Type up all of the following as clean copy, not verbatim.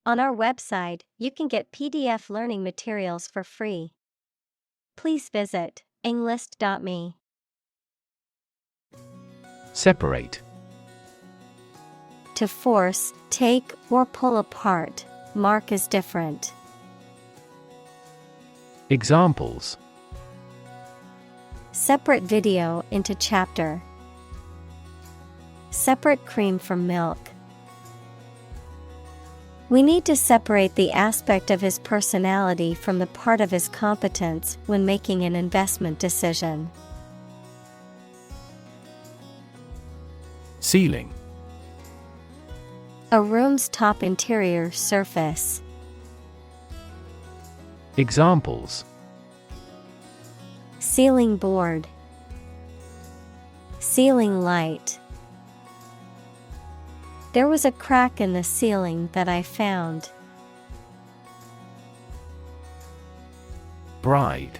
On our website, you can get PDF learning materials for free. Please visit englist.me. Separate. To force, take, or pull apart, mark as different. Examples: Separate video into chapter. Separate cream from milk. We need to separate the aspect of his personality from the part of his competence when making an investment decision. Ceiling. A room's top interior surface. Examples: Ceiling board. Ceiling light. There was a crack in the ceiling that I found. Bride.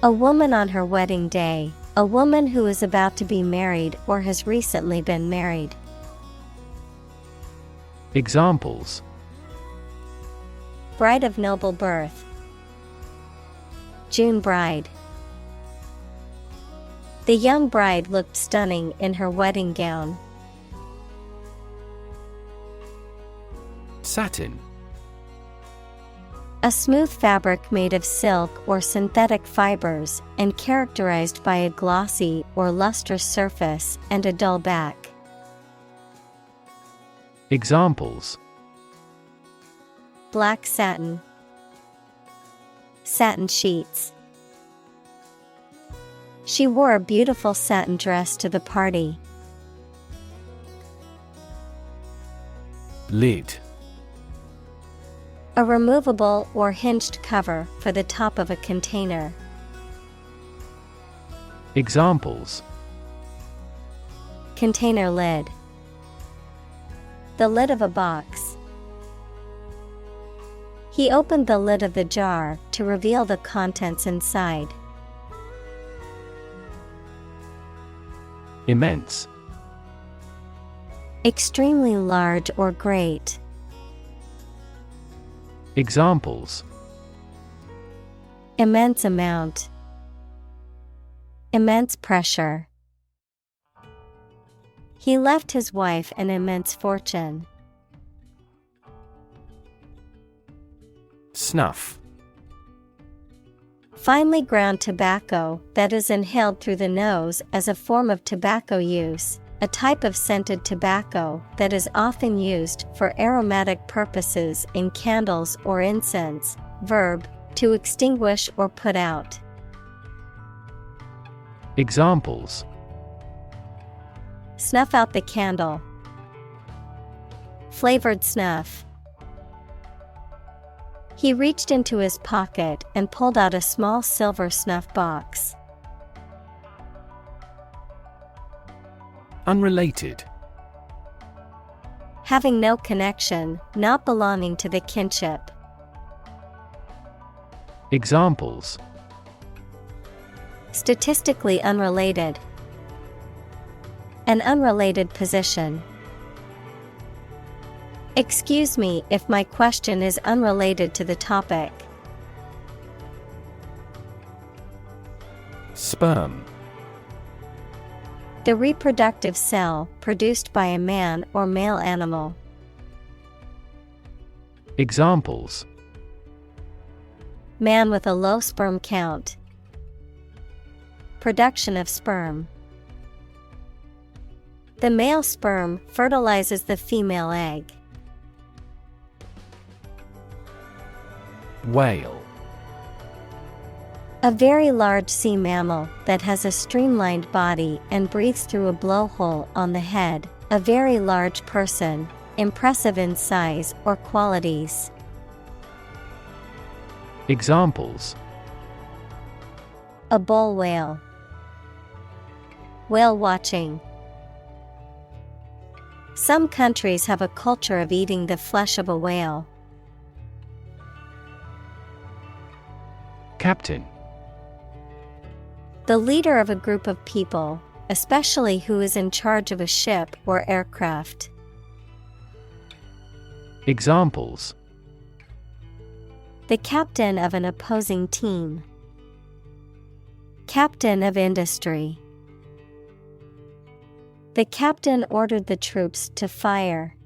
A woman on her wedding day. A woman who is about to be married or has recently been married. Examples: Bride of noble birth. June bride. The young bride looked stunning in her wedding gown. Satin. A smooth fabric made of silk or synthetic fibers and characterized by a glossy or lustrous surface and a dull back. Examples: Black satin. Satin sheets. She wore a beautiful satin dress to the party. Lid. A removable or hinged cover for the top of a container. Examples: Container lid. The lid of a box. He opened the lid of the jar to reveal the contents inside. Immense. Extremely large or great. Examples: Immense amount. Immense pressure. He left his wife an immense fortune. Snuff. Finely ground tobacco that is inhaled through the nose as a form of tobacco use, a type of scented tobacco that is often used for aromatic purposes in candles or incense. Verb, to extinguish or put out. Examples: Snuff out the candle. Flavored snuff. He reached into his pocket and pulled out a small silver snuff box. Unrelated. Having no connection, not belonging to the kinship. Examples: Statistically unrelated. An unrelated position. Excuse me if my question is unrelated to the topic. Sperm. The reproductive cell produced by a man or male animal. Examples: Man with a low sperm count. Production of sperm. The male sperm fertilizes the female egg. Whale. A very large sea mammal that has a streamlined body and breathes through a blowhole on the head. A very large person, impressive in size or qualities. Examples: A bull whale. Whale watching. Some countries have a culture of eating the flesh of a whale. Captain. The leader of a group of people, especially who is in charge of a ship or aircraft. Examples: the captain of an opposing team. Captain of industry. The captain ordered the troops to fire.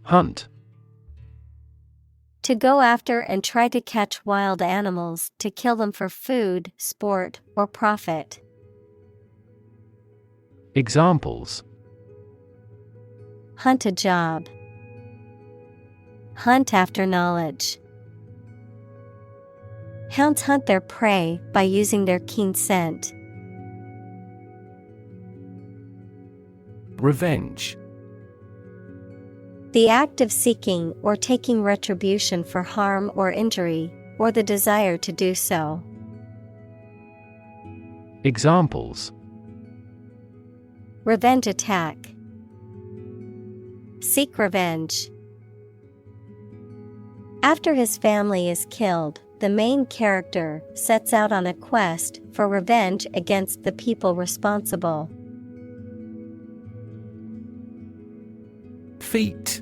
Hunt. To go after and try to catch wild animals to kill them for food, sport, or profit. Examples: Hunt a job. Hunt after knowledge. Hounds hunt their prey by using their keen scent. Revenge. The act of seeking or taking retribution for harm or injury, or the desire to do so. Examples: Revenge attack. Seek revenge. After his family is killed, the main character sets out on a quest for revenge against the people responsible. Feat.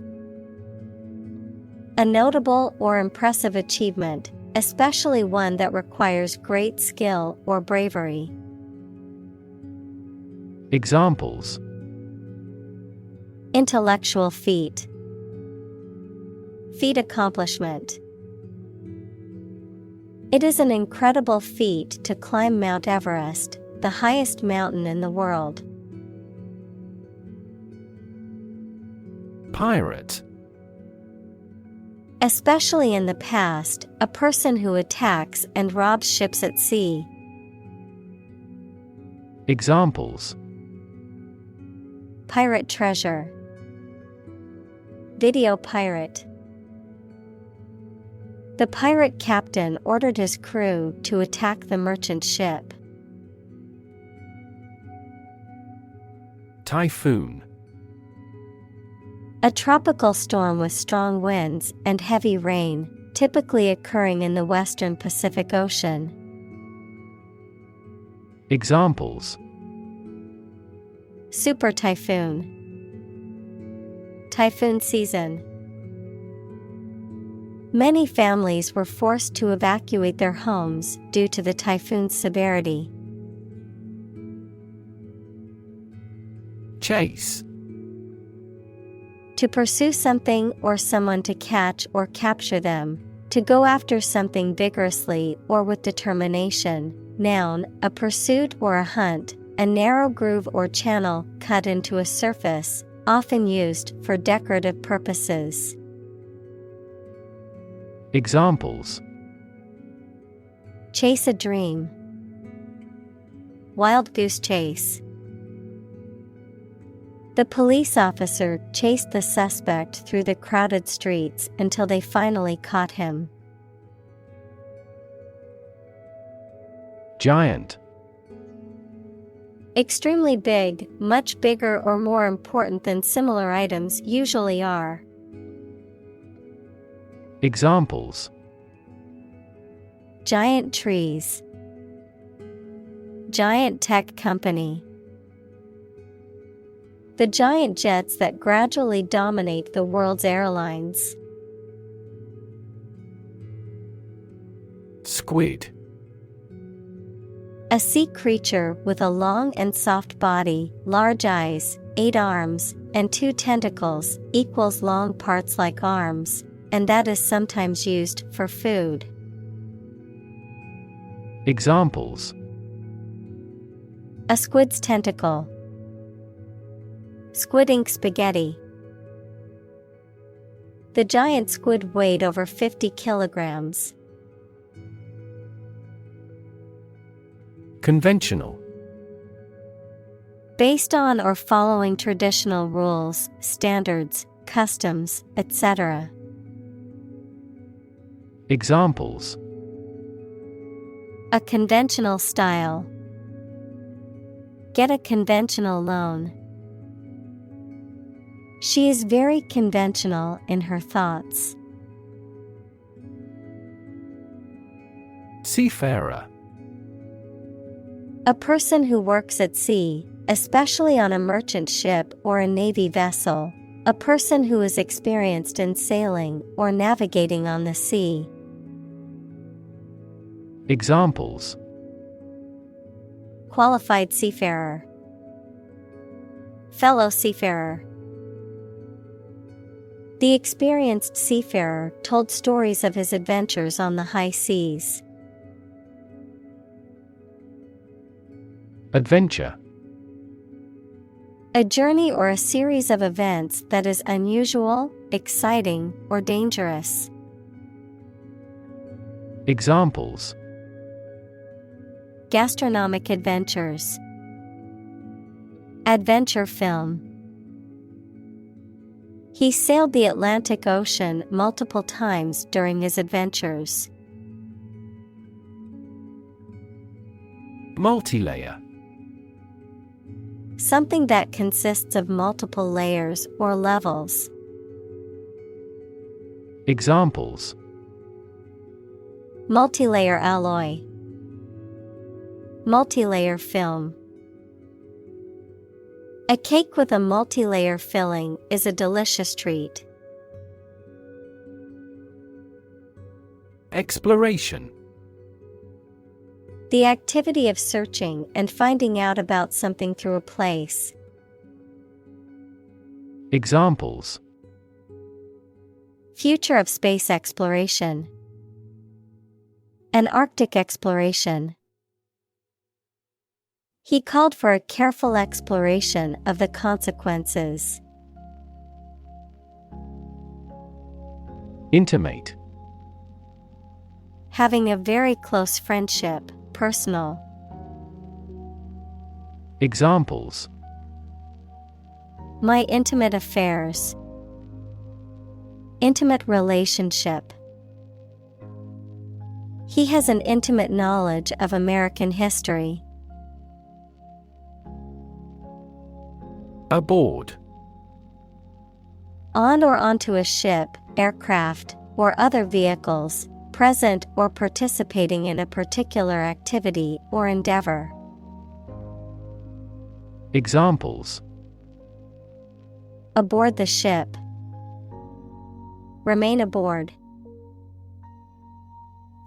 A notable or impressive achievement, especially one that requires great skill or bravery. Examples: Intellectual feat. Feat accomplishment. It is an incredible feat to climb Mount Everest, the highest mountain in the world. Pirate. Especially in the past, a person who attacks and robs ships at sea. Examples: Pirate treasure. Video pirate. The pirate captain ordered his crew to attack the merchant ship. Typhoon. A tropical storm with strong winds and heavy rain, typically occurring in the western Pacific Ocean. Examples: Super typhoon. Typhoon season. Many families were forced to evacuate their homes due to the typhoon's severity. Chase. To pursue something or someone to catch or capture them. To go after something vigorously or with determination. Noun, a pursuit or a hunt, a narrow groove or channel cut into a surface, often used for decorative purposes. Examples: Chase a dream. Wild goose chase. The police officer chased the suspect through the crowded streets until they finally caught him. Giant. Extremely big, much bigger or more important than similar items usually are. Examples: Giant trees. Giant tech company. The giant jets that gradually dominate the world's airlines. Squid. A sea creature with a long and soft body, large eyes, 8 arms, and 2 tentacles, equals long parts like arms, and that is sometimes used for food. Examples: A squid's tentacle. Squid ink spaghetti. The giant squid weighed over 50 kilograms. Conventional. Based on or following traditional rules, standards, customs, etc. Examples: A conventional style. Get a conventional loan. She is very conventional in her thoughts. Seafarer. A person who works at sea, especially on a merchant ship or a navy vessel. A person who is experienced in sailing or navigating on the sea. Examples: Qualified seafarer. Fellow seafarer. The experienced seafarer told stories of his adventures on the high seas. Adventure. A journey or a series of events that is unusual, exciting, or dangerous. Examples: Gastronomic adventures. Adventure film. He sailed the Atlantic Ocean multiple times during his adventures. Multilayer. Something that consists of multiple layers or levels. Examples: Multilayer alloy. Multilayer film. A cake with a multilayer filling is a delicious treat. Exploration. The activity of searching and finding out about something through a place. Examples: Future of space exploration. An Arctic exploration. He called for a careful exploration of the consequences. Intimate. Having a very close friendship, personal. Examples: My intimate affairs. Intimate relationship. He has an intimate knowledge of American history. Aboard. On or onto a ship, aircraft, or other vehicles, present or participating in a particular activity or endeavor. Examples: Aboard the ship. Remain aboard.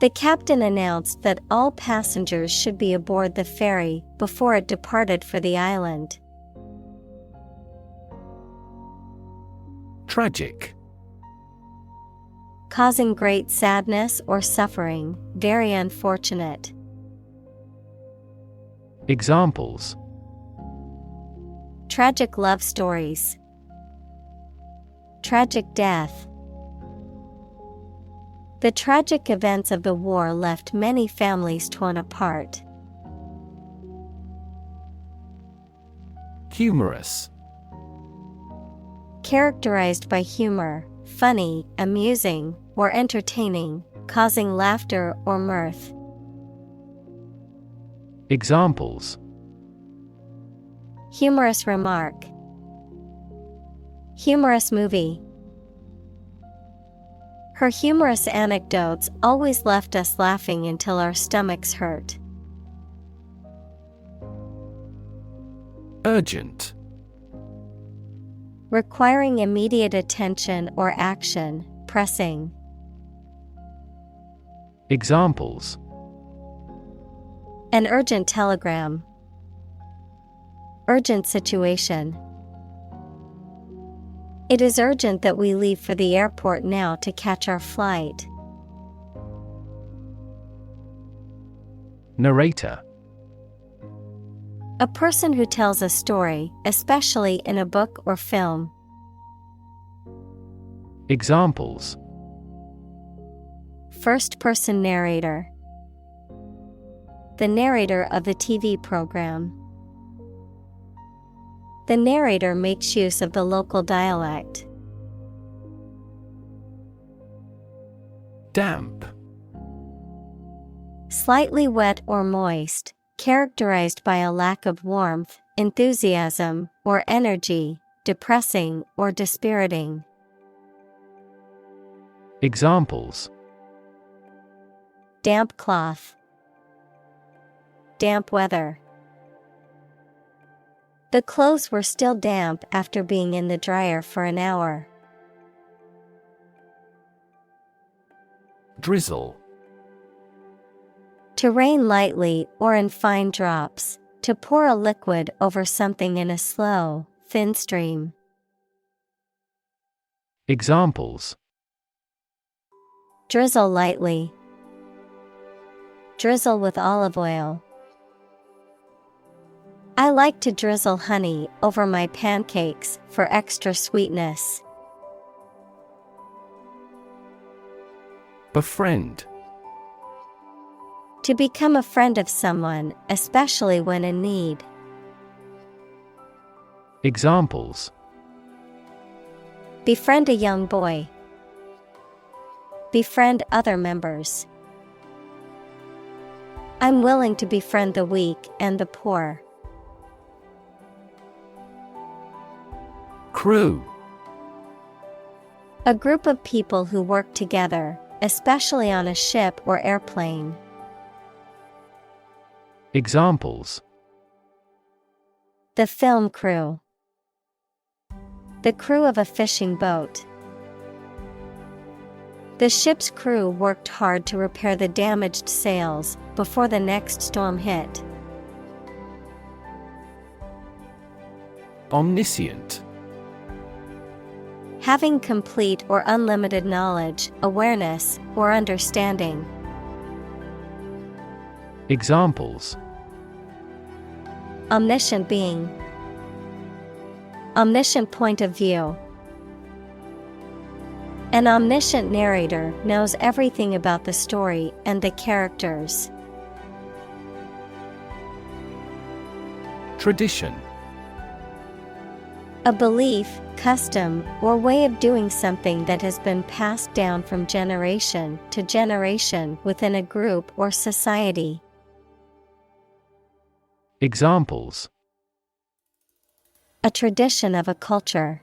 The captain announced that all passengers should be aboard the ferry before it departed for the island. Tragic. Causing great sadness or suffering, very unfortunate. Examples: Tragic love stories. Tragic death. The tragic events of the war left many families torn apart. Humorous. Characterized by humor, funny, amusing, or entertaining, causing laughter or mirth. Examples: Humorous remark. Humorous movie. Her humorous anecdotes always left us laughing until our stomachs hurt. Urgent. Requiring immediate attention or action, pressing. Examples: An urgent telegram. Urgent situation. It is urgent that we leave for the airport now to catch our flight. Narrator. A person who tells a story, especially in a book or film. Examples: First-person narrator. The narrator of the TV program. The narrator makes use of the local dialect. Damp. Slightly wet or moist, characterized by a lack of warmth, enthusiasm, or energy, depressing or dispiriting. Examples: Damp cloth. Damp weather. The clothes were still damp after being in the dryer for an hour. Drizzle. To rain lightly or in fine drops, to pour a liquid over something in a slow, thin stream. Examples: Drizzle lightly. Drizzle with olive oil. I like to drizzle honey over my pancakes for extra sweetness. Befriend. To become a friend of someone, especially when in need. Examples: Befriend a young boy. Befriend other members. I'm willing to befriend the weak and the poor. Crew. A group of people who work together, especially on a ship or airplane. Examples: The film crew. The crew of a fishing boat. The ship's crew worked hard to repair the damaged sails before the next storm hit. Omniscient. Having complete or unlimited knowledge, awareness, or understanding. Examples: Omniscient being. Omniscient point of view. An omniscient narrator knows everything about the story and the characters. Tradition. A belief, custom, or way of doing something that has been passed down from generation to generation within a group or society. Examples: A tradition of a culture.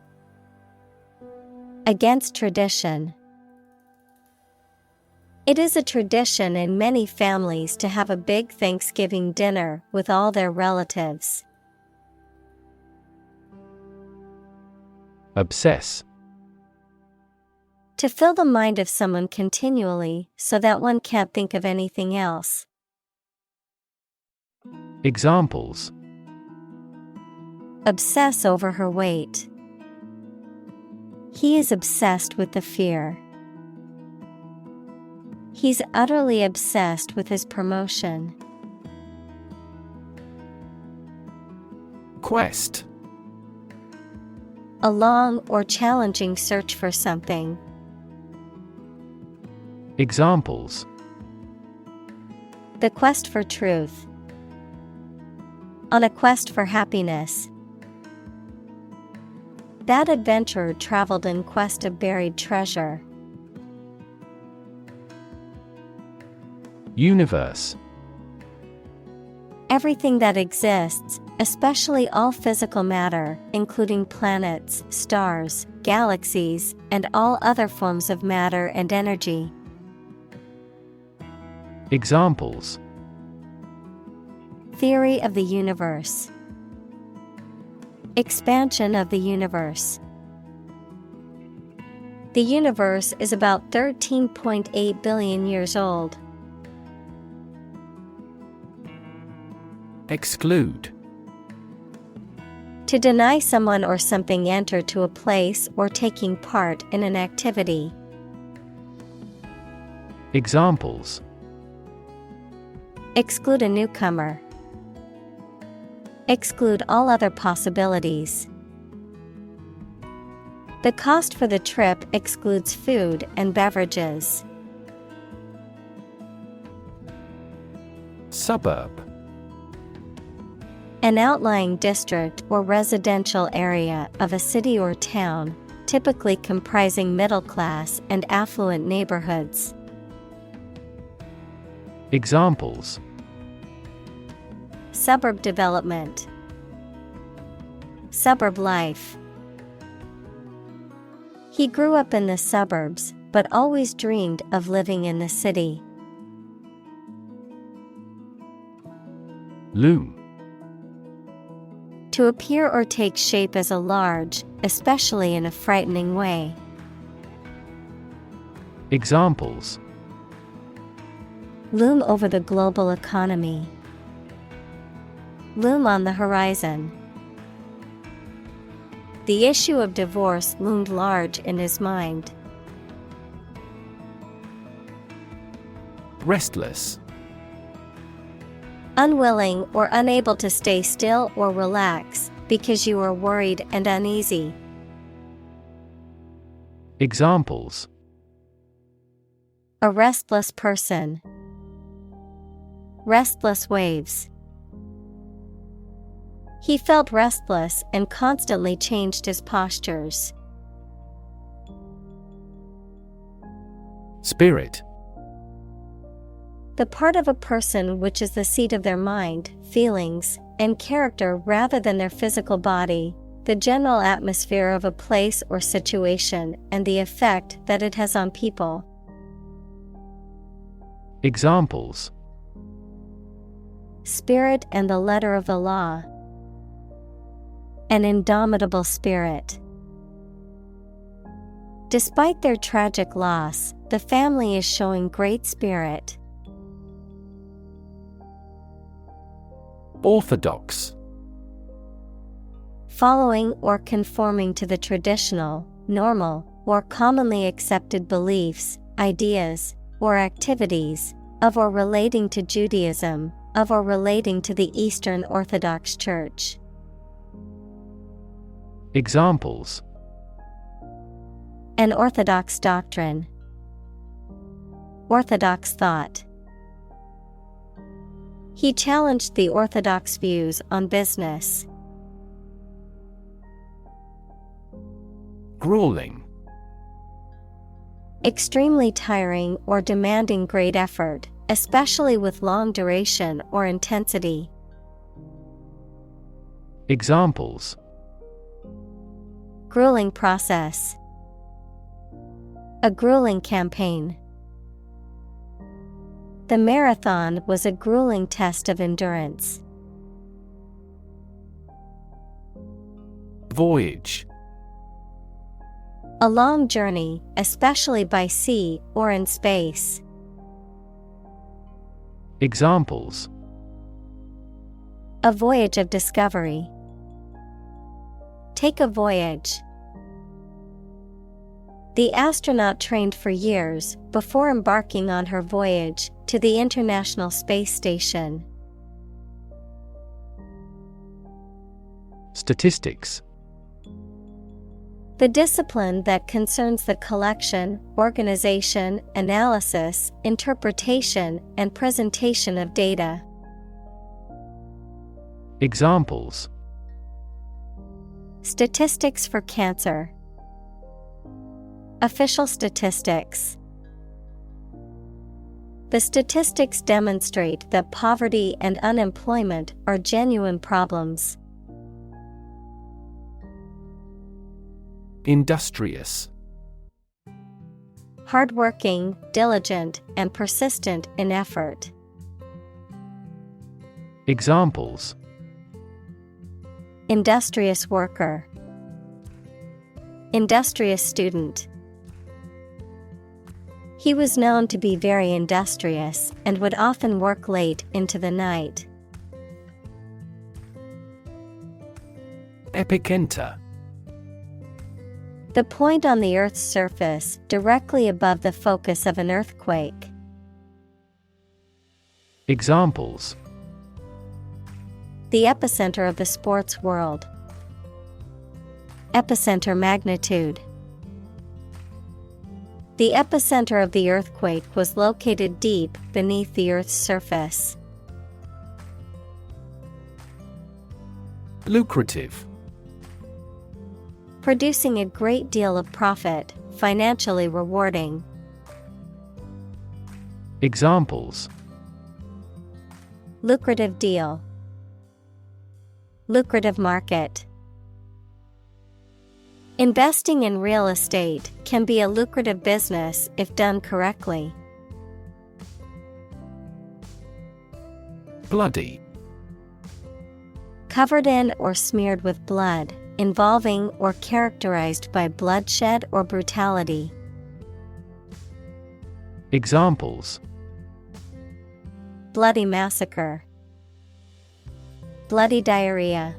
Against tradition. It is a tradition in many families to have a big Thanksgiving dinner with all their relatives. Obsess. To fill the mind of someone continually so that one can't think of anything else. Examples: Obsess over her weight. He is obsessed with the fear. He's utterly obsessed with his promotion. Quest. A long or challenging search for something. Examples: The quest for truth. On a quest for happiness. That adventurer traveled in quest of buried treasure. Universe. Everything that exists, especially all physical matter, including planets, stars, galaxies, and all other forms of matter and energy. Examples: Theory of the universe. Expansion of the universe. The universe is about 13.8 billion years old. Exclude. To deny someone or something enter to a place or taking part in an activity. Examples: Exclude a newcomer. Exclude all other possibilities. The cost for the trip excludes food and beverages. Suburb. An outlying district or residential area of a city or town, typically comprising middle-class and affluent neighborhoods. Examples: Suburb development. Suburb life. He grew up in the suburbs, but always dreamed of living in the city. Loom. To appear or take shape as a large, especially in a frightening way. Examples: Loom over the global economy. Loom on the horizon. The issue of divorce loomed large in his mind. Restless. Unwilling or unable to stay still or relax, because you are worried and uneasy. Examples: A restless person. Restless waves. He felt restless and constantly changed his postures. Spirit. The part of a person which is the seat of their mind, feelings, and character rather than their physical body, the general atmosphere of a place or situation, and the effect that it has on people. Examples: Spirit and the letter of the law. An indomitable spirit. Despite their tragic loss, the family is showing great spirit. Orthodox. Following or conforming to the traditional, normal, or commonly accepted beliefs, ideas, or activities of or relating to Judaism, of or relating to the Eastern Orthodox Church. Examples: An orthodox doctrine. Orthodox thought. He challenged the orthodox views on business. Grueling. Extremely tiring or demanding great effort, especially with long duration or intensity. Examples: Grueling process. A grueling campaign. The marathon was a grueling test of endurance. Voyage. A long journey, especially by sea or in space. Examples: A voyage of discovery. Take a voyage. The astronaut trained for years before embarking on her voyage to the International Space Station. Statistics. The discipline that concerns the collection, organization, analysis, interpretation, and presentation of data. Examples: Statistics for cancer. Official statistics. The statistics demonstrate that poverty and unemployment are genuine problems. Industrious. Hardworking, diligent, and persistent in effort. Examples: Industrious worker. Industrious student. He was known to be very industrious and would often work late into the night. Epicenter. The point on the Earth's surface directly above the focus of an earthquake. Examples: The epicenter of the sports world. Epicenter magnitude. The epicenter of the earthquake was located deep beneath the Earth's surface. Lucrative. Producing a great deal of profit, financially rewarding. Examples: Lucrative deal. Lucrative market. Investing in real estate can be a lucrative business if done correctly. Bloody. covered in or smeared with blood, involving or characterized by bloodshed or brutality. Examples: Bloody massacre. Bloody diarrhea.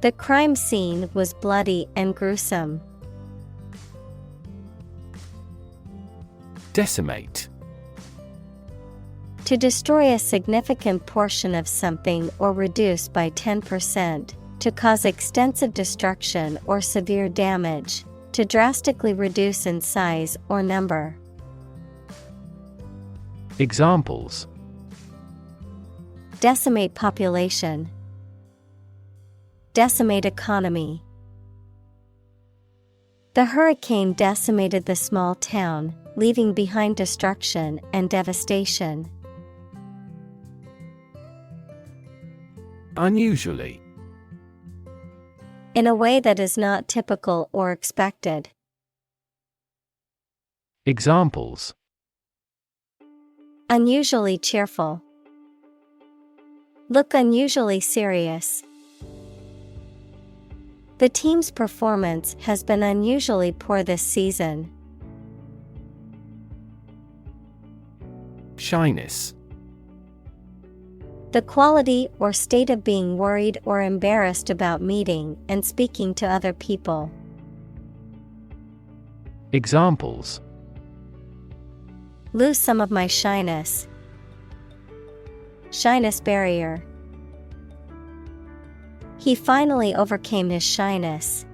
The crime scene was bloody and gruesome. Decimate. To destroy a significant portion of something or reduce by 10%, to cause extensive destruction or severe damage, to drastically reduce in size or number. Examples: decimate population. Decimate economy. The hurricane decimated the small town, leaving behind destruction and devastation. Unusually. In a way that is not typical or expected. Examples: unusually cheerful. Look unusually serious. The team's performance has been unusually poor this season. Shyness. The quality or state of being worried or embarrassed about meeting and speaking to other people. Examples: lose some of my shyness. Shyness barrier. He finally overcame his shyness.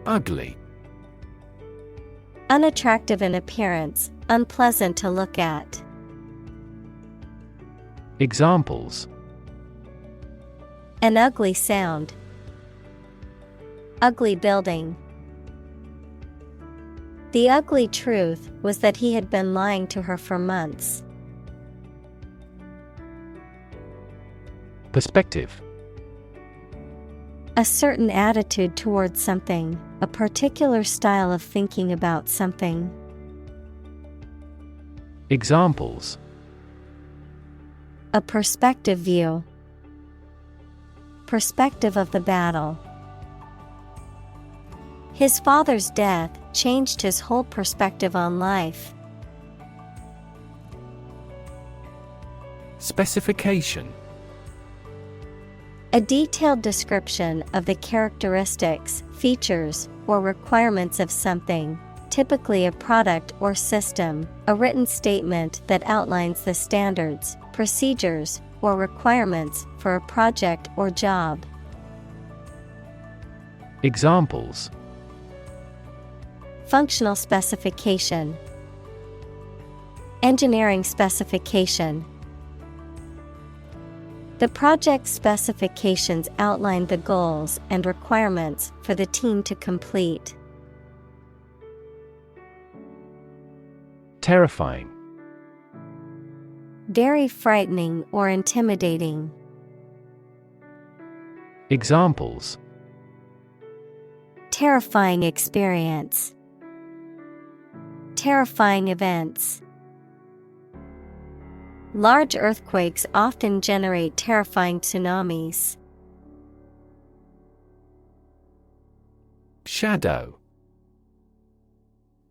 Ugly. Unattractive in appearance, unpleasant to look at. Examples: an ugly sound. Ugly building. The ugly truth was that he had been lying to her for months. Perspective. A certain attitude towards something, a particular style of thinking about something. Examples: a perspective view. Perspective of the battle. His father's death changed his whole perspective on life. Specification. A detailed description of the characteristics, features, or requirements of something, typically a product or system, a written statement that outlines the standards, procedures, or requirements for a project or job. Examples: functional specification. Engineering specification. The project specifications outlined the goals and requirements for the team to complete. Terrifying. Very frightening or intimidating. Examples: terrifying experience. Terrifying events. Large earthquakes often generate terrifying tsunamis. Shadow.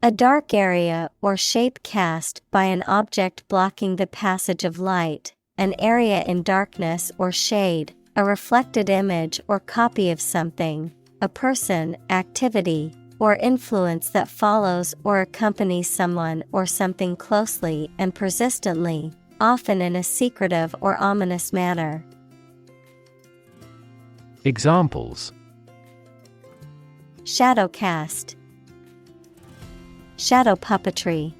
A dark area or shape cast by an object blocking the passage of light, an area in darkness or shade, a reflected image or copy of something, a person, activity, or influence that follows or accompanies someone or something closely and persistently, often in a secretive or ominous manner. Examples: shadow cast. Shadow puppetry.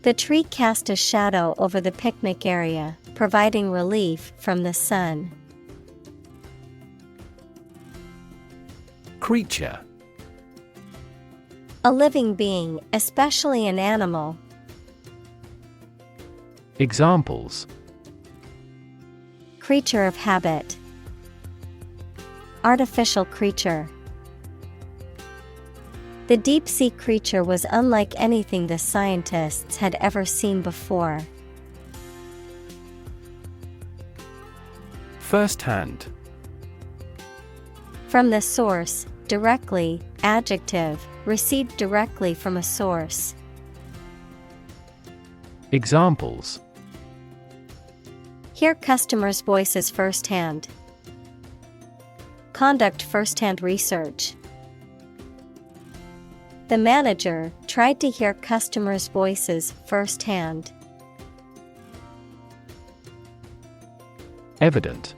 The tree cast a shadow over the picnic area, providing relief from the sun. Creature. A living being, especially an animal. Examples: creature of habit. Artificial creature. The deep-sea creature was unlike anything the scientists had ever seen before. First-hand. From the source, directly, adjective, received directly from a source. Examples: Hear customers' voices firsthand. Conduct firsthand research. The manager tried to hear customers' voices firsthand. Evident.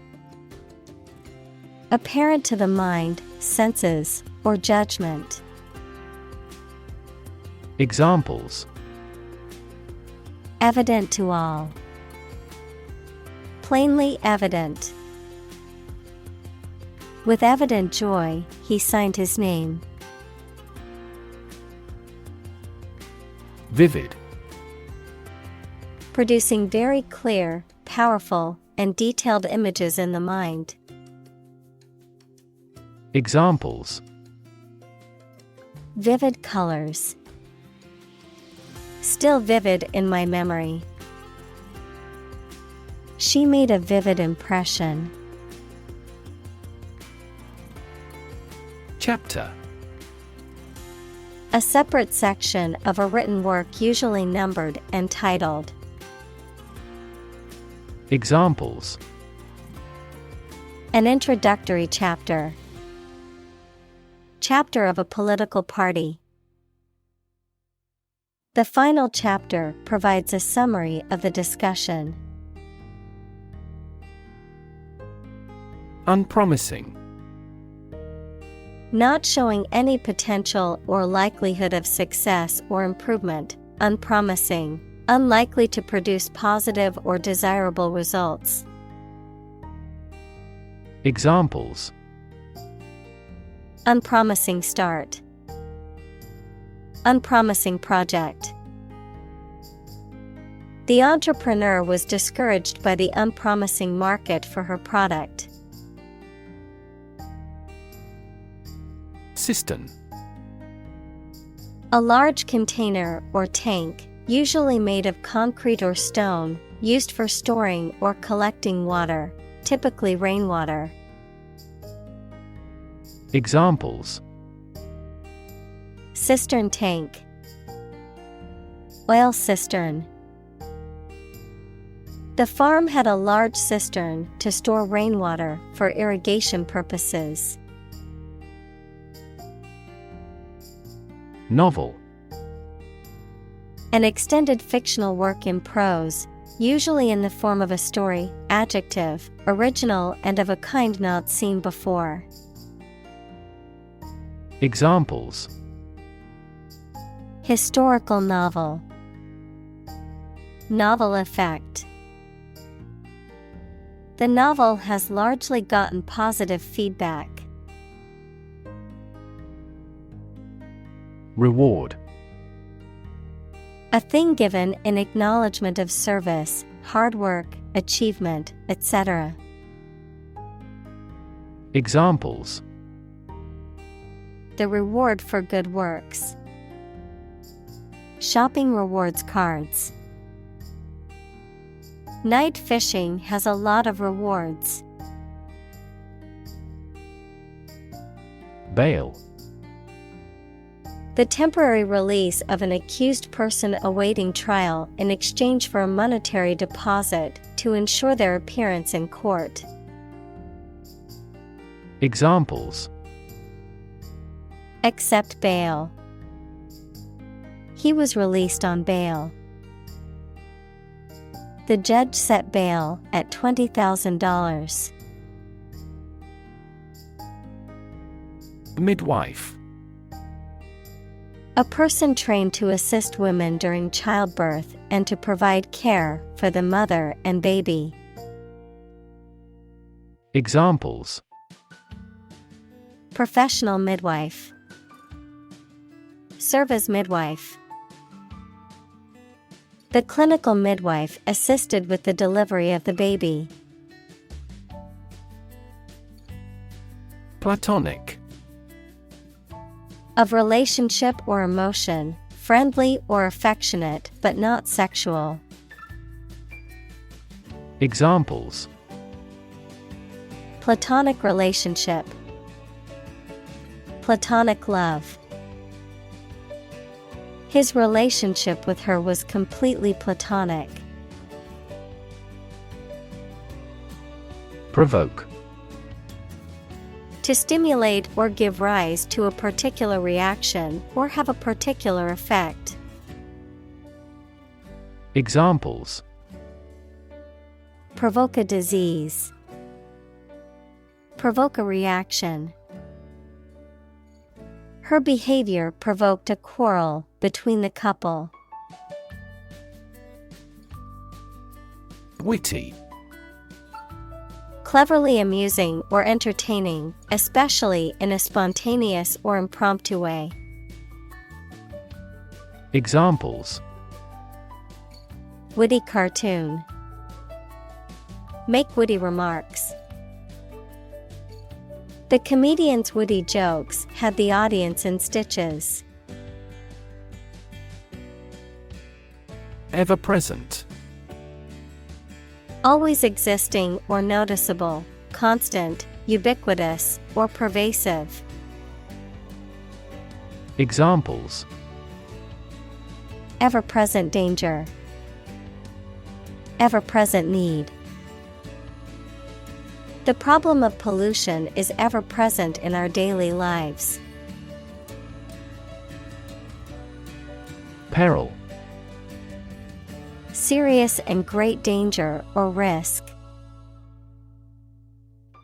Apparent to the mind, senses, or judgment. Examples: Evident to all. Plainly evident. With evident joy, he signed his name. Vivid. Producing very clear, powerful, and detailed images in the mind. Examples: Vivid colors. Still vivid in my memory. She made a vivid impression. Chapter. A separate section of a written work usually numbered and titled. Examples: An introductory chapter. Chapter of a political party. The final chapter provides a summary of the discussion. Unpromising. Not showing any potential or likelihood of success or improvement, unpromising, unlikely to produce positive or desirable results. Examples: Unpromising start. Unpromising project. The entrepreneur was discouraged by the unpromising market for her product. Cistern. A large container or tank, usually made of concrete or stone, used for storing or collecting water, typically rainwater. Examples: Cistern tank. Oil cistern. The farm had a large cistern to store rainwater for irrigation purposes. Novel. An extended fictional work in prose, usually in the form of a story, adjective, original and of a kind not seen before. Examples: Historical novel. Novel effect. The novel has largely gotten positive feedback. Reward. A thing given in acknowledgement of service, hard work, achievement, etc. Examples: The reward for good works. Shopping rewards cards. Night fishing has a lot of rewards. Bail. The temporary release of an accused person awaiting trial in exchange for a monetary deposit to ensure their appearance in court. Examples: Accept bail. He was released on bail. The judge set bail at $20,000. Midwife. A person trained to assist women during childbirth and to provide care for the mother and baby. Examples: Professional midwife. Serve as midwife. The clinical midwife assisted with the delivery of the baby. Platonic. Of relationship or emotion, friendly or affectionate but not sexual. Examples: Platonic relationship, platonic love. His relationship with her was completely platonic. Provoke. To stimulate or give rise to a particular reaction or have a particular effect. Examples: Provoke a disease. Provoke a reaction. Her behavior provoked a quarrel between the couple. Witty. Cleverly amusing or entertaining, especially in a spontaneous or impromptu way. Examples: Witty cartoon. Make witty remarks. The comedian's witty jokes had the audience in stitches. Ever-present. Always existing or noticeable, constant, ubiquitous, or pervasive. Examples: Ever-present danger. Ever-present need. The problem of pollution is ever present in our daily lives. Peril. Serious and great danger or risk.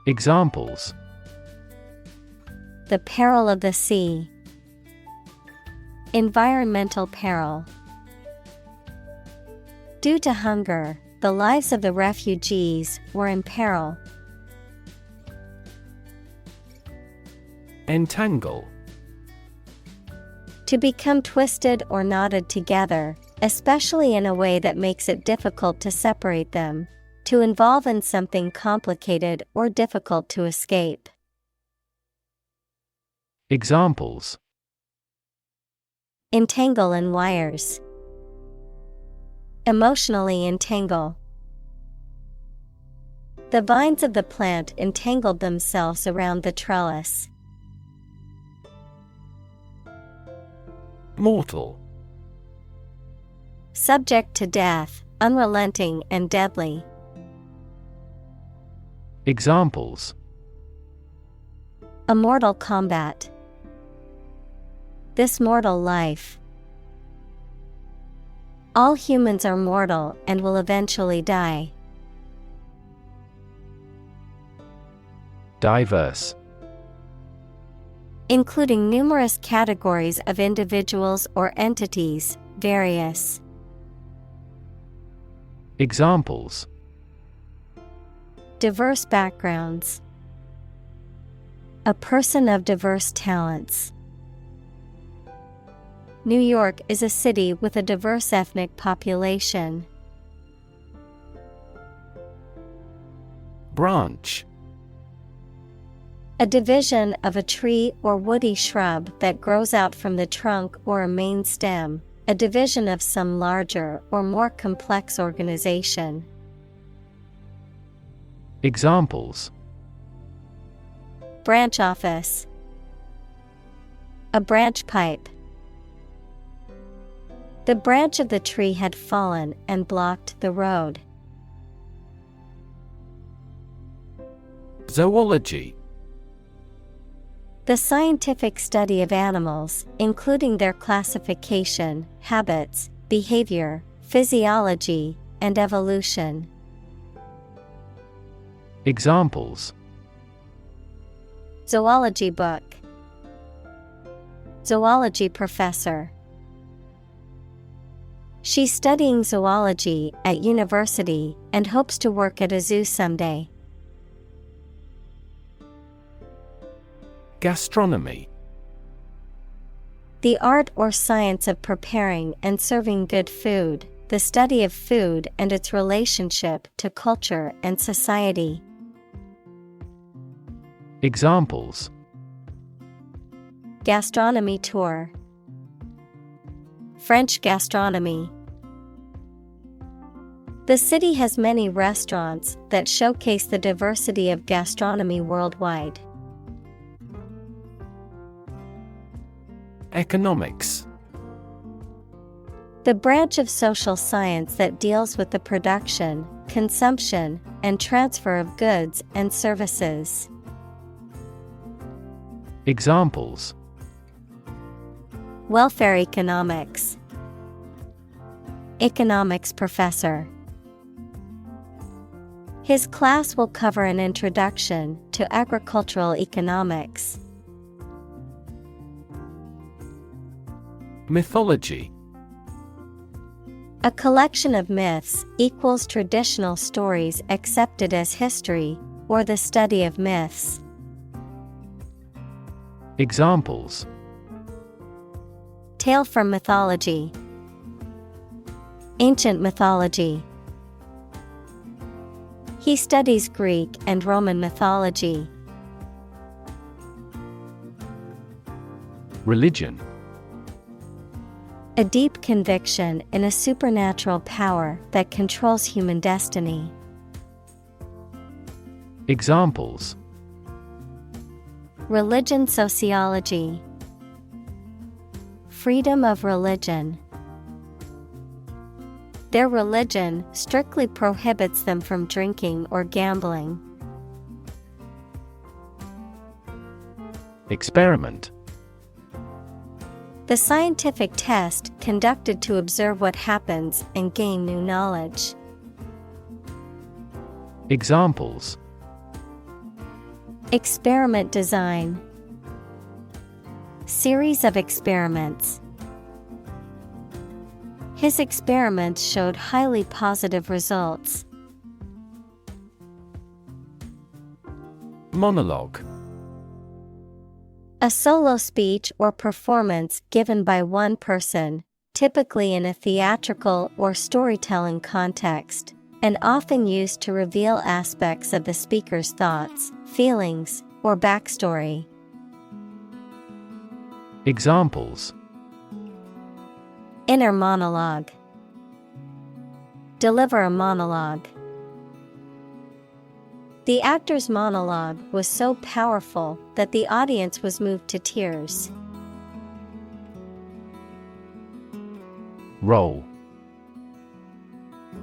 Examples: The peril of the sea. Environmental peril. Due to hunger, the lives of the refugees were in peril. Entangle. To become twisted or knotted together, especially in a way that makes it difficult to separate them. To involve in something complicated or difficult to escape. Examples: Entangle in wires. Emotionally entangle. The vines of the plant entangled themselves around the trellis. Mortal. Subject to death, unrelenting and deadly. Examples: A mortal combat. This mortal life. All humans are mortal and will eventually die. Diverse. Including numerous categories of individuals or entities, various. Examples: Diverse backgrounds. A person of diverse talents. New York is a city with a diverse ethnic population. Branch. A division of a tree or woody shrub that grows out from the trunk or a main stem, a division of some larger or more complex organization. Examples: Branch office. A branch pipe. The branch of the tree had fallen and blocked the road. Zoology. The scientific study of animals, including their classification, habits, behavior, physiology, and evolution. Examples: Zoology book. Zoology professor. She's studying zoology at university and hopes to work at a zoo someday. Gastronomy. The art or science of preparing and serving good food, the study of food and its relationship to culture and society. Examples: Gastronomy tour. French gastronomy. The city has many restaurants that showcase the diversity of gastronomy worldwide. Economics. The branch of social science that deals with the production, consumption, and transfer of goods and services. Examples: Welfare economics. Economics professor. His class will cover an introduction to agricultural economics. Mythology. A collection of myths equals traditional stories accepted as history, or the study of myths. Examples: Tale from mythology. Ancient mythology. He studies Greek and Roman mythology. Religion. A deep conviction in a supernatural power that controls human destiny. Examples: Religion sociology. Freedom of religion. Their religion strictly prohibits them from drinking or gambling. Experiment. The scientific test conducted to observe what happens and gain new knowledge. Examples: Experiment design. Series of experiments. His experiments showed highly positive results. Monologue. A solo speech or performance given by one person, typically in a theatrical or storytelling context, and often used to reveal aspects of the speaker's thoughts, feelings, or backstory. Examples: Inner monologue. Deliver a monologue. The actor's monologue was so powerful that the audience was moved to tears. Roll.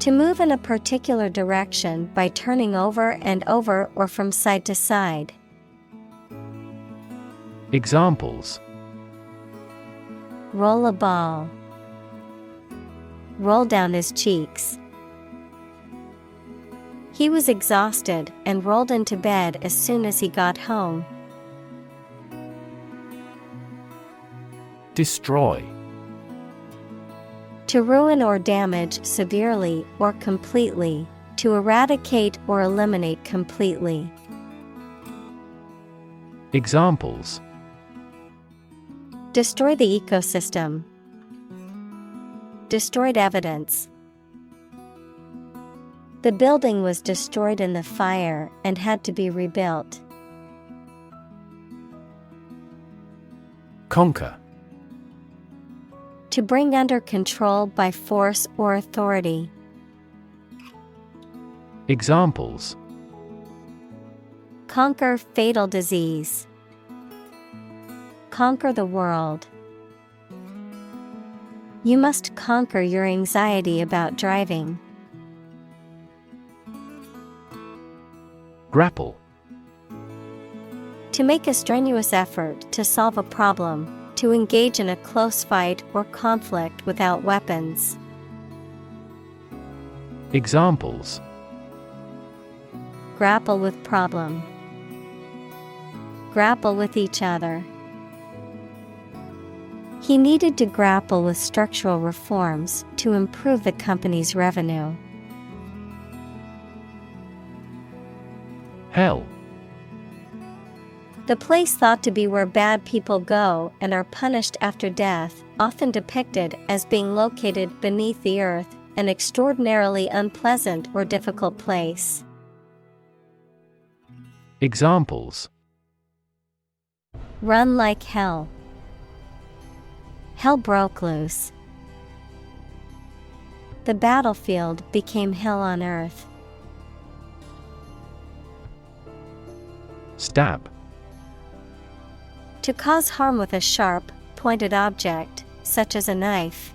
To move in a particular direction by turning over and over or from side to side. Examples: Roll a ball. Roll down his cheeks. He was exhausted and rolled into bed as soon as he got home. Destroy. To ruin or damage severely or completely, to eradicate or eliminate completely. Examples: Destroy the ecosystem. Destroyed evidence. The building was destroyed in the fire and had to be rebuilt. Conquer. To bring under control by force or authority. Examples: Conquer fatal disease. Conquer the world. You must conquer your anxiety about driving. Grapple. To make a strenuous effort to solve a problem, to engage in a close fight or conflict without weapons. Examples: Grapple with problem. Grapple with each other. He needed to grapple with structural reforms to improve the company's revenue. Hell. The place thought to be where bad people go and are punished after death, often depicted as being located beneath the earth, an extraordinarily unpleasant or difficult place. Examples: Run like hell. Hell broke loose. The battlefield became hell on earth. Stab. To cause harm with a sharp, pointed object, such as a knife.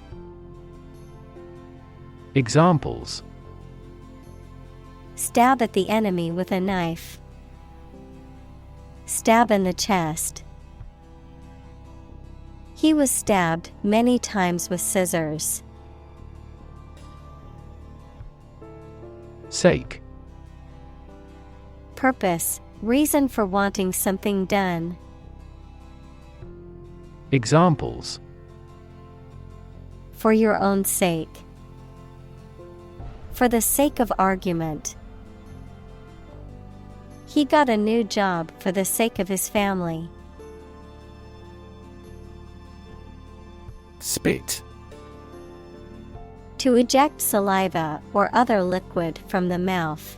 Examples: Stab at the enemy with a knife. Stab in the chest. He was stabbed many times with scissors. Sake. Purpose, reason for wanting something done. Examples: For your own sake. For the sake of argument. He got a new job for the sake of his family. Spit. To eject saliva or other liquid from the mouth.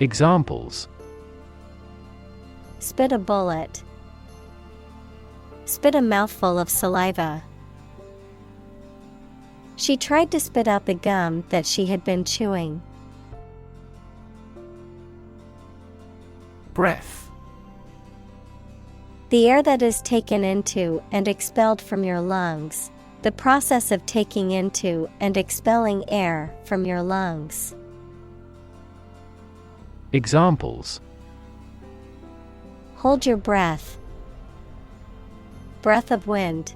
Examples: Spit a bullet. Spit a mouthful of saliva. She tried to spit out the gum that she had been chewing. Breath. The air that is taken into and expelled from your lungs. The process of taking into and expelling air from your lungs. Examples: Hold your breath. Breath of wind.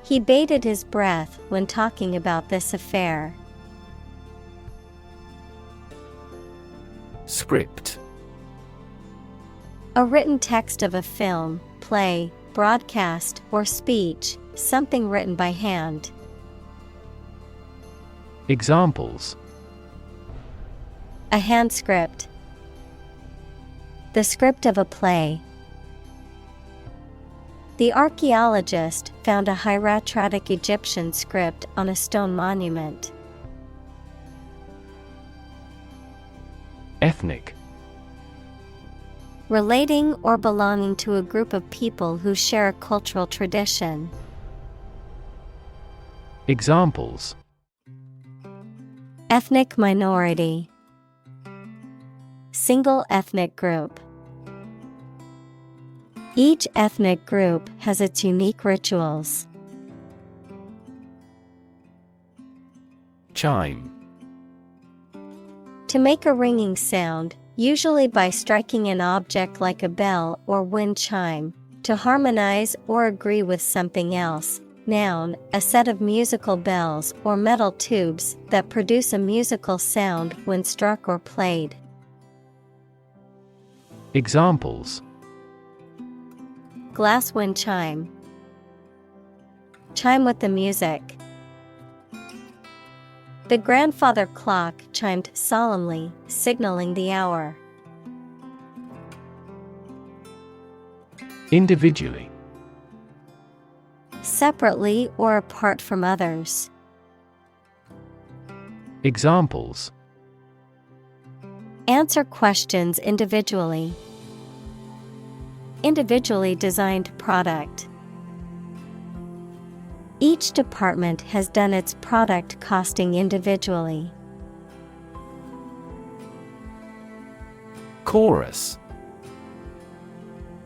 He bated his breath when talking about this affair. Script. A written text of a film, play, broadcast, or speech, something written by hand. Examples: A hand script. The script of a play. The archaeologist found a hieratic Egyptian script on a stone monument. Ethnic. Relating or belonging to a group of people who share a cultural tradition. Examples: Ethnic minority. Single ethnic group. Each ethnic group has its unique rituals. Chime. To make a ringing sound, usually by striking an object like a bell or wind chime, to harmonize or agree with something else. Noun, a set of musical bells or metal tubes that produce a musical sound when struck or played. Examples: Glass wind chime. Chime with the music. The grandfather clock chimed solemnly, signaling the hour. Individually. Separately or apart from others. Examples: Answer questions individually. Individually designed product. Each department has done its product costing individually. Chorus.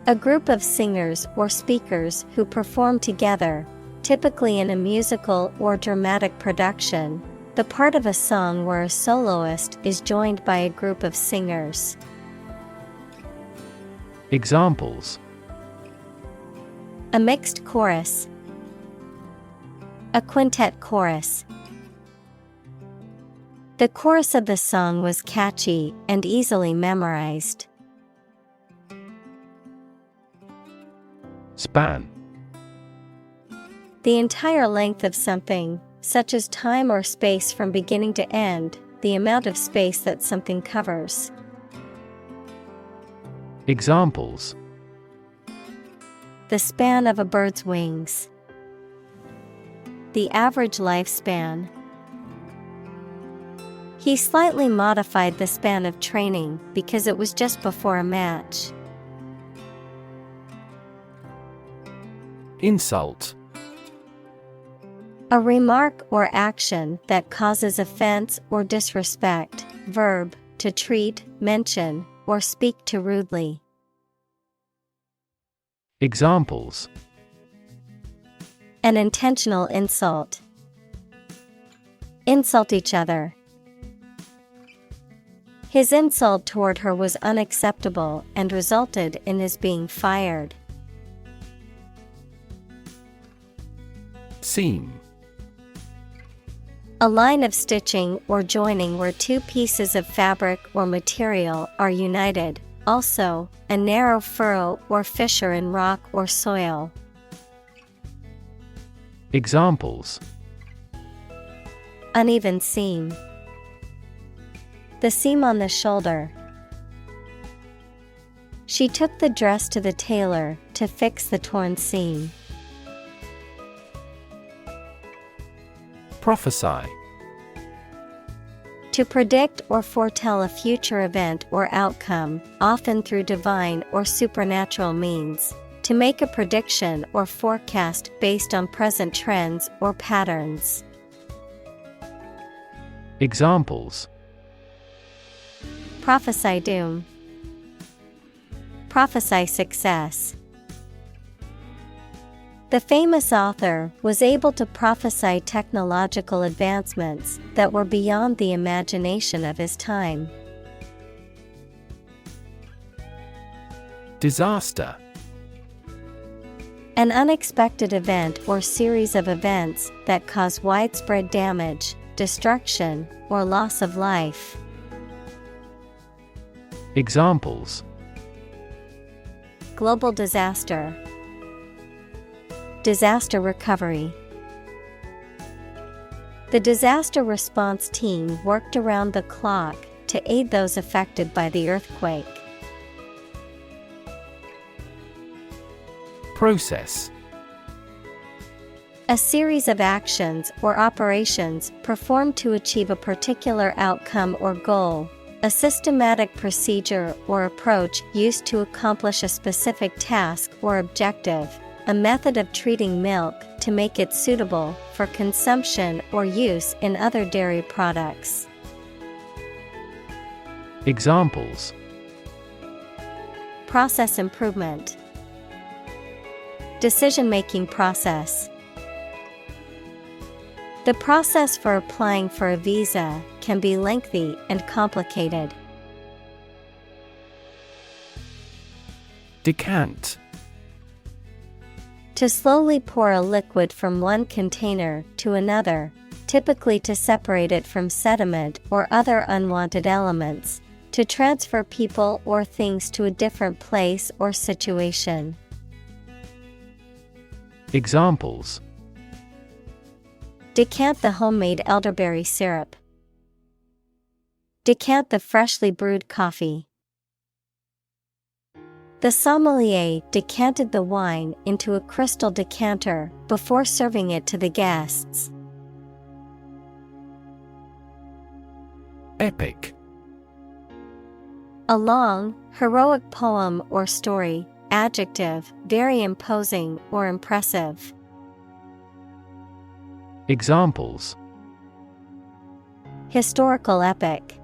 A group of singers or speakers who perform together, typically in a musical or dramatic production, the part of a song where a soloist is joined by a group of singers. Examples: A mixed chorus. A quintet chorus. The chorus of the song was catchy and easily memorized. Span. The entire length of something, such as time or space from beginning to end, the amount of space that something covers. Examples: The span of a bird's wings. The average lifespan. He slightly modified the span of training because it was just before a match. Insult. A remark or action that causes offense or disrespect. Verb, to treat, mention, or speak to rudely. Examples: An intentional insult. Insult each other. His insult toward her was unacceptable and resulted in his being fired. Seam. A line of stitching or joining where two pieces of fabric or material are united. Also, a narrow furrow or fissure in rock or soil. Examples: Uneven seam. The seam on the shoulder. She took the dress to the tailor to fix the torn seam. Prophesy. To predict or foretell a future event or outcome, often through divine or supernatural means. To make a prediction or forecast based on present trends or patterns. Examples: Prophesy doom. Prophesy success. The famous author was able to prophesy technological advancements that were beyond the imagination of his time. Disaster. An unexpected event or series of events that cause widespread damage, destruction, or loss of life. Examples: Global disaster. Disaster recovery. The disaster response team worked around the clock to aid those affected by the earthquake. Process. A series of actions or operations performed to achieve a particular outcome or goal. A systematic procedure or approach used to accomplish a specific task or objective. A method of treating milk to make it suitable for consumption or use in other dairy products. Examples: Process improvement. Decision-making process. The process for applying for a visa can be lengthy and complicated. Decant. To slowly pour a liquid from one container to another, typically to separate it from sediment or other unwanted elements, to transfer people or things to a different place or situation. Examples: Decant the homemade elderberry syrup. Decant the freshly brewed coffee. The sommelier decanted the wine into a crystal decanter before serving it to the guests. Epic. A long, heroic poem or story. Adjective, very imposing or impressive. Examples: Historical epic.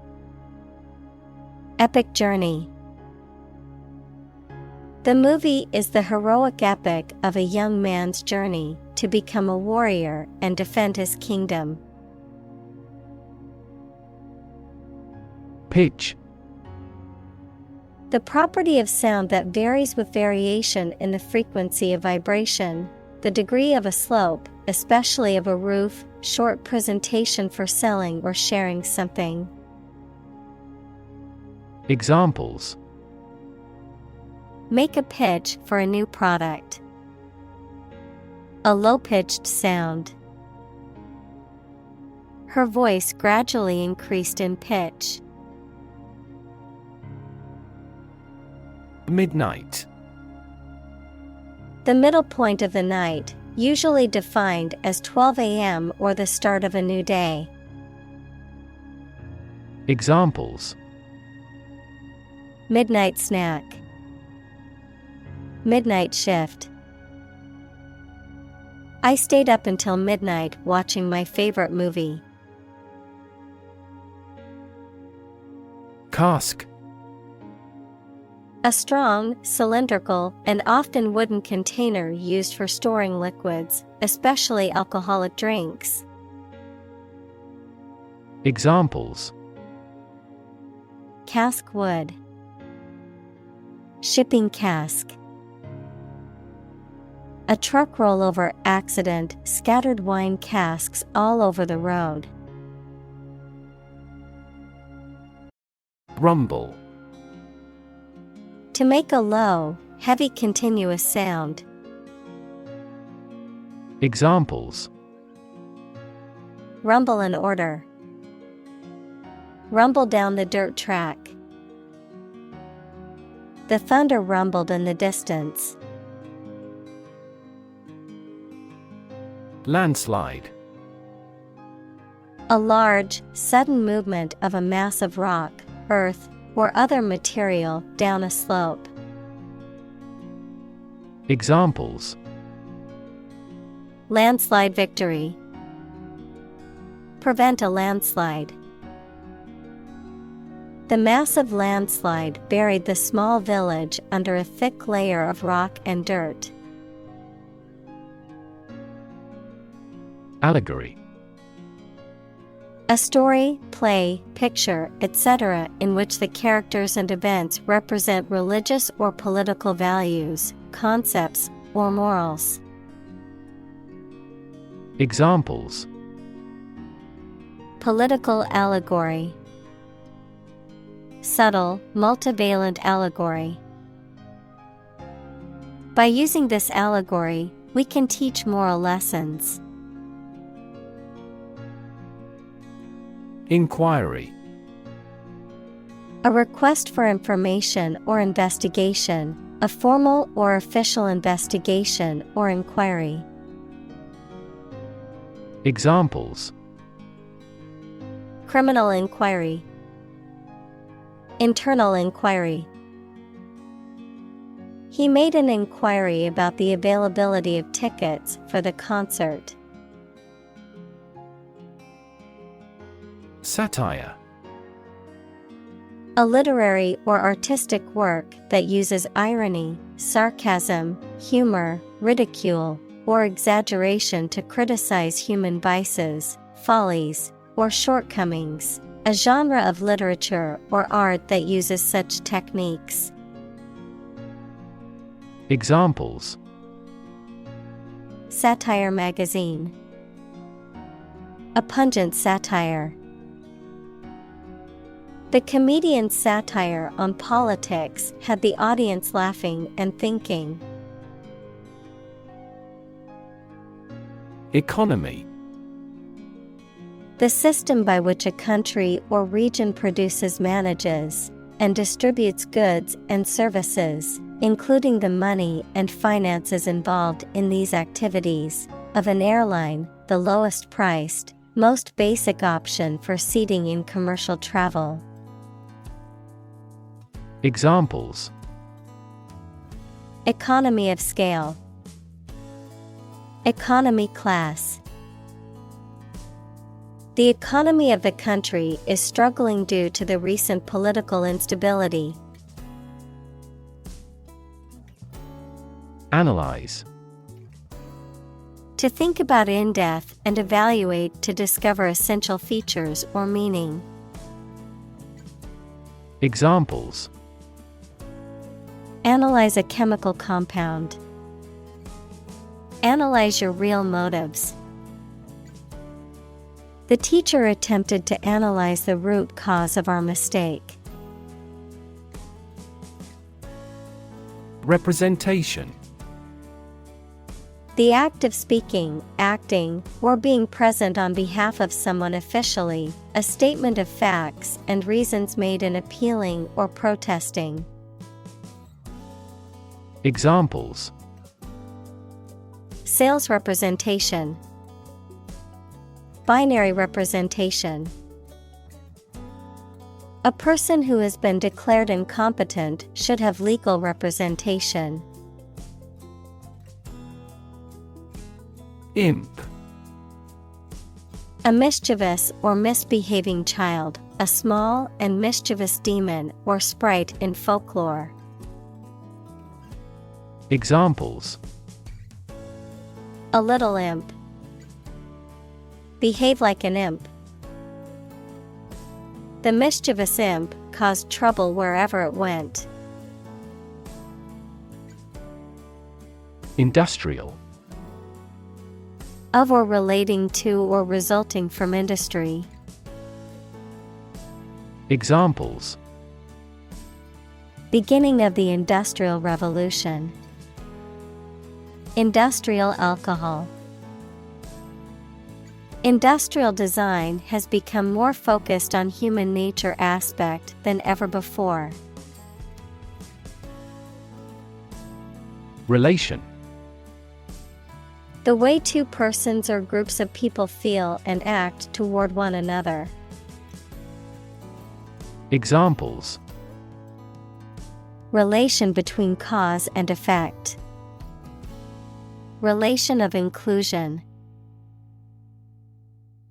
Epic journey. The movie is the heroic epic of a young man's journey to become a warrior and defend his kingdom. Pitch. The property of sound that varies with variation in the frequency of vibration, the degree of a slope, especially of a roof, short presentation for selling or sharing something. Examples: Make a pitch for a new product. A low-pitched sound. Her voice gradually increased in pitch. Midnight. The middle point of the night, usually defined as 12 a.m. or the start of a new day. Examples: Midnight snack. Midnight shift. I stayed up until midnight watching my favorite movie. Cask. A strong, cylindrical, and often wooden container used for storing liquids, especially alcoholic drinks. Examples: Cask wood. Shipping cask. A truck rollover accident scattered wine casks all over the road. Rumble. To make a low, heavy continuous sound. Examples: Rumble an order. Rumble down the dirt track. The thunder rumbled in the distance. Landslide. A large, sudden movement of a mass of rock, earth, or other material down a slope. Examples: Landslide victory. Prevent a landslide. The massive landslide buried the small village under a thick layer of rock and dirt. Allegory. A story, play, picture, etc. in which the characters and events represent religious or political values, concepts, or morals. Examples: Political allegory. Subtle, multivalent allegory. By using this allegory, we can teach moral lessons. Inquiry. A request for information or investigation, a formal or official investigation or inquiry. Examples: Criminal inquiry. Internal inquiry. He made an inquiry about the availability of tickets for the concert. Satire. A literary or artistic work that uses irony, sarcasm, humor, ridicule, or exaggeration to criticize human vices, follies, or shortcomings. A genre of literature or art that uses such techniques. Examples: Satire magazine. A pungent satire. The comedian's satire on politics had the audience laughing and thinking. Economy. The system by which a country or region produces, manages, and distributes goods and services, including the money and finances involved in these activities, of an airline, the lowest priced, most basic option for seating in commercial travel. Examples: Economy of scale. Economy class. The economy of the country is struggling due to the recent political instability. Analyze. To think about in depth and evaluate to discover essential features or meaning. Examples: Analyze a chemical compound. Analyze your real motives. The teacher attempted to analyze the root cause of our mistake. Representation. The act of speaking, acting, or being present on behalf of someone officially, a statement of facts and reasons made in appealing or protesting. Examples: Sales representation. Binary representation. A person who has been declared incompetent should have legal representation. Imp. A mischievous or misbehaving child, a small and mischievous demon or sprite in folklore. Examples: A little imp. Behave like an imp. The mischievous imp caused trouble wherever it went. Industrial. Of or relating to or resulting from industry. Examples: Beginning of the Industrial Revolution. Industrial alcohol. Industrial design has become more focused on human nature aspect than ever before. Relation. The way two persons or groups of people feel and act toward one another. Examples: Relation between cause and effect. Relation of inclusion.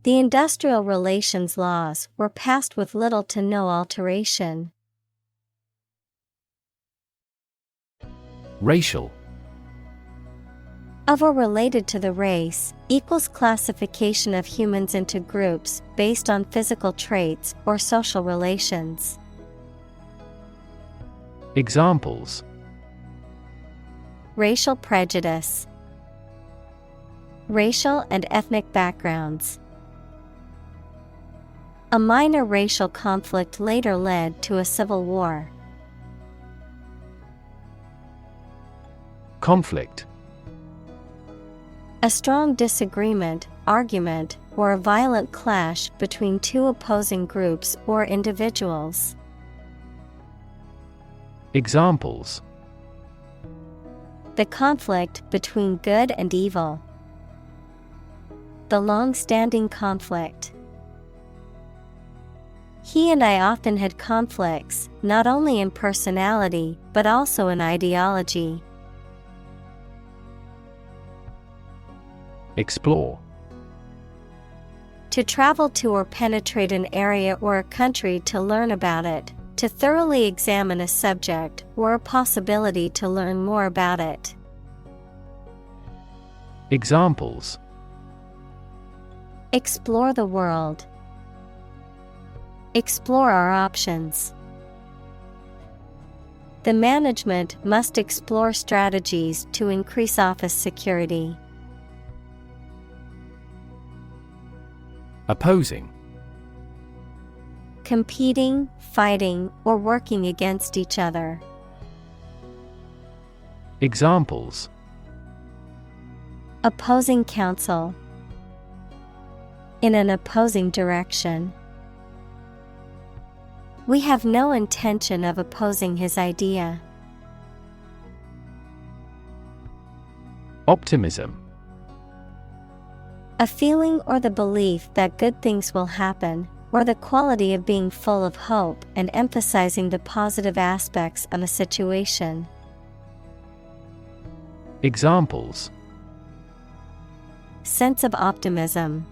The industrial relations laws were passed with little to no alteration. Racial. Of or related to the race, equals classification of humans into groups based on physical traits or social relations. Examples: Racial prejudice. Racial and ethnic backgrounds. A minor racial conflict later led to a civil war. Conflict. A strong disagreement, argument, or a violent clash between two opposing groups or individuals. Examples: The conflict between good and evil. The long-standing conflict. He and I often had conflicts, not only in personality, but also in ideology. Explore. To travel to or penetrate an area or a country to learn about it, to thoroughly examine a subject or a possibility to learn more about it. Examples: Explore the world. Explore our options. The management must explore strategies to increase office security. Opposing. Competing, fighting, or working against each other. Examples: Opposing counsel. In an opposing direction. We have no intention of opposing his idea. Optimism. A feeling or the belief that good things will happen, or the quality of being full of hope and emphasizing the positive aspects of a situation. Examples: Sense of optimism.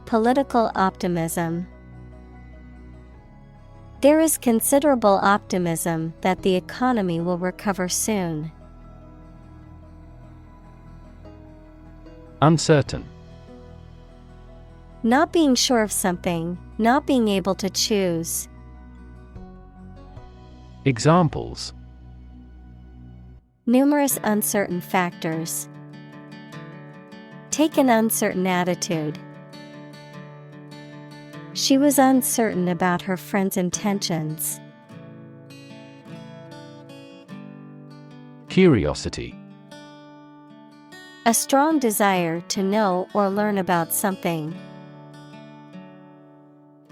Political optimism. There is considerable optimism that the economy will recover soon. Uncertain. Not being sure of something, not being able to choose. Examples: Numerous uncertain factors. Take an uncertain attitude. She was uncertain about her friend's intentions. Curiosity. A strong desire to know or learn about something.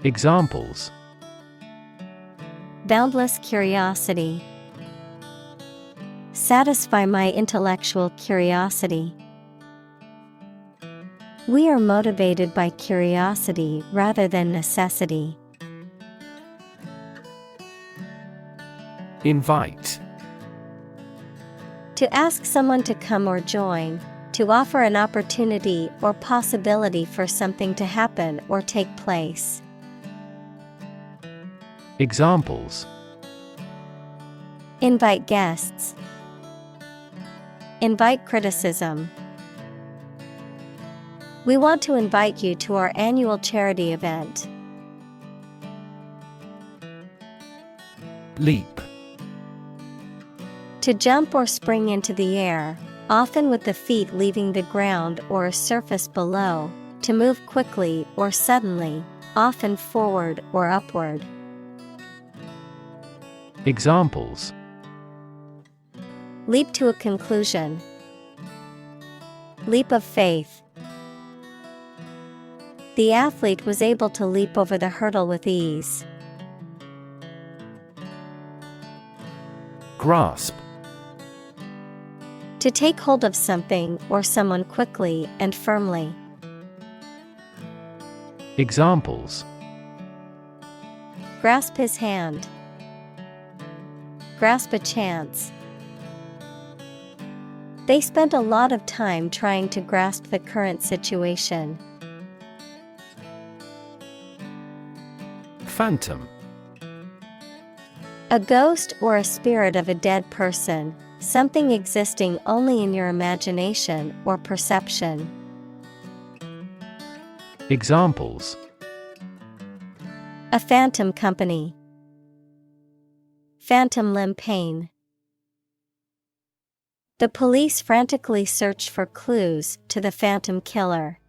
Examples: Boundless curiosity. Satisfy my intellectual curiosity. We are motivated by curiosity rather than necessity. Invite. To ask someone to come or join, To offer an opportunity or possibility for something to happen or take place. Examples: Invite guests. Invite criticism. We want to invite you to our annual charity event. Leap. To jump or spring into the air, often with the feet leaving the ground or a surface below, to move quickly or suddenly, often forward or upward. Examples: Leap to a conclusion. Leap of faith. The athlete was able to leap over the hurdle with ease. Grasp. To take hold of something or someone quickly and firmly. Examples: Grasp his hand. Grasp a chance. They spent a lot of time trying to grasp the current situation. Phantom. A ghost or a spirit of a dead person, something existing only in your imagination or perception. Examples: A phantom company. Phantom limb pain. The police frantically searched for clues to the phantom killer.